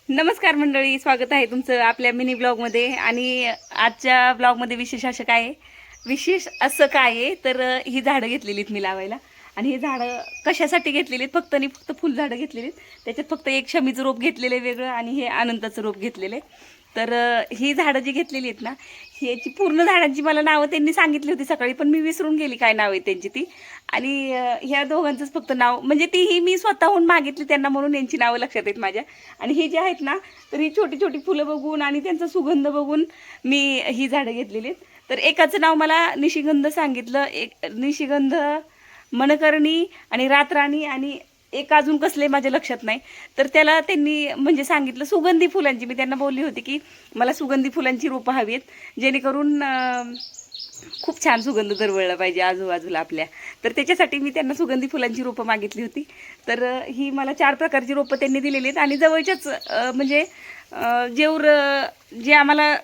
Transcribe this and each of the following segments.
नमस्कार मंडळी, स्वागत आहे तुमचं आपल्या मिनी ब्लॉगमध्ये. आणि आजच्या ब्लॉगमध्ये विशेष असं काय आहे तर ही झाडं घेतलेली आहेत मी लावायला. आणि ही झाडं कशासाठी घेतलेली आहेत? फक्त आणि फक्त फुलझाडं घेतलेली आहेत. त्याच्यात फक्त एक शमीचं रोप घेतलेलं आहे वेगळं आणि हे अनंताचं रोप घेतलेलं आहे. तर ही झाडं जी घेतलेली आहेत ना, ह्याची पूर्ण झाडांची मला नावं त्यांनी सांगितली होती सकाळी, पण मी विसरून गेली काय नाव आहे त्यांची ती. आणि ह्या दोघांचंच फक्त नाव, म्हणजे तीही मी स्वतःहून मागितली त्यांना म्हणून यांची नावं लक्षात आहेत माझ्या. आणि ही जी आहेत ना, तर ही छोटी छोटी फुलं बघून आणि त्यांचा सुगंध बघून मी ही झाडं घेतलेली आहेत. तर एकाचं नाव मला निशिगंध सांगितलं, एक निशिगंध, मनकर्णी आणि रातराणी, आणि एक अजून कसले माझ्या लक्षात नाही. तर त्याला त्यांनी म्हणजे सांगितलं सुगंधी फुलांची. मी त्यांना बोलली होती की मला सुगंधी फुलांची रोपं हवी आहेत, जेणेकरून खूप छान सुगंध दरवळला पाहिजे आजूबाजूला आपल्या. तर त्याच्यासाठी मी त्यांना सुगंधी फुलांची रोपं मागितली होती. तर ही मला 4 प्रकारची रोपं त्यांनी दिलेली आहेत. आणि जवळच्याच म्हणजे जेऊर जे आम्हाला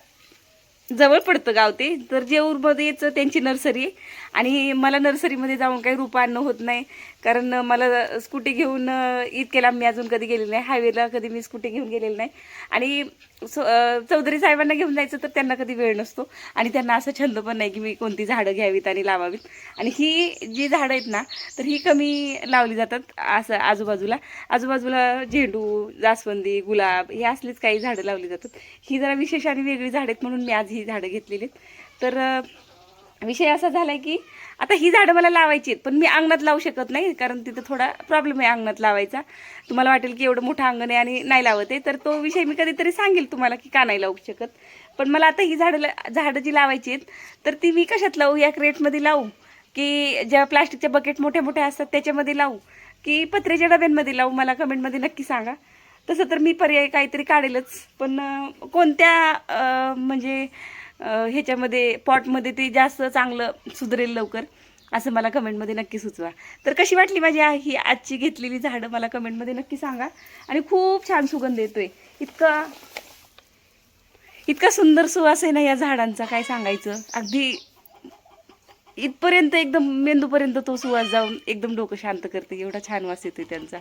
जवळ पडतं गाव ते, तर जेऊरमध्येच त्यांची नर्सरी आहे. आणि मला नर्सरीमध्ये जाऊन काही रोपं आणणं होत नाही, कारण मला स्कूटी घेऊन इतक्या लांब मी अजून कधी गेलेली नाही. हायवेला कधी मी स्कूटी घेऊन गेलेली नाही. आणि चौधरी साहेबांना घेऊन जायचं तर त्यांना कधी वेळ नसतो, आणि त्यांना असं छंद पण नाही की मी कोणती झाडं घ्यावीत आणि लावावीत. आणि ही जी झाडं आहेत ना, तर ही कमी लावली जातात असं आजूबाजूला झेंडू, जास्वंदी, गुलाब हे असलीच काही झाडं लावली जातात. ही जरा विशेष आणि वेगळी झाडं आहेत म्हणून मी आज ही झाडं घेतलेली आहेत. तर विषय असा झाला आहे की आता ही झाडं मला लावायची आहेत, पण मी अंगणात लावू शकत नाही, कारण तिथं थोडा प्रॉब्लेम आहे अंगणात लावायचा. तुम्हाला वाटेल की एवढं मोठं अंगण आहे आणि नाही लावत आहे, तर तो विषय मी कधीतरी सांगेल तुम्हाला की का नाही लावू शकत. पण मला आता ही झाडं जी लावायची आहेत, तर ती मी कशात लावू? या क्रेटमध्ये लावू, की ज्या प्लास्टिकच्या बकेट मोठ्या मोठ्या असतात त्याच्यामध्ये लावू, की पत्र्याच्या डब्यांमध्ये लावू? मला कमेंटमध्ये नक्की सांगा. तसं तर मी पर्याय काहीतरी काढेलच, पण कोणत्या म्हणजे ह्याच्यामध्ये पॉटमध्ये ते जास्त चांगलं सुधरेल लवकर, असं मला कमेंटमध्ये नक्की सुचवा. तर कशी वाटली माझी ही आजची घेतलेली झाडं मला कमेंटमध्ये नक्की सांगा. आणि खूप छान सुगंध येतोय, इतका इतका सुंदर सुवास आहे ना या झाडांचा, काय सांगायचं. अगदी इथपर्यंत एकदम मेंदूपर्यंत तो सुवास जाऊन एकदम डोकं शांत करते, एवढा छान वास येतोय त्यांचा.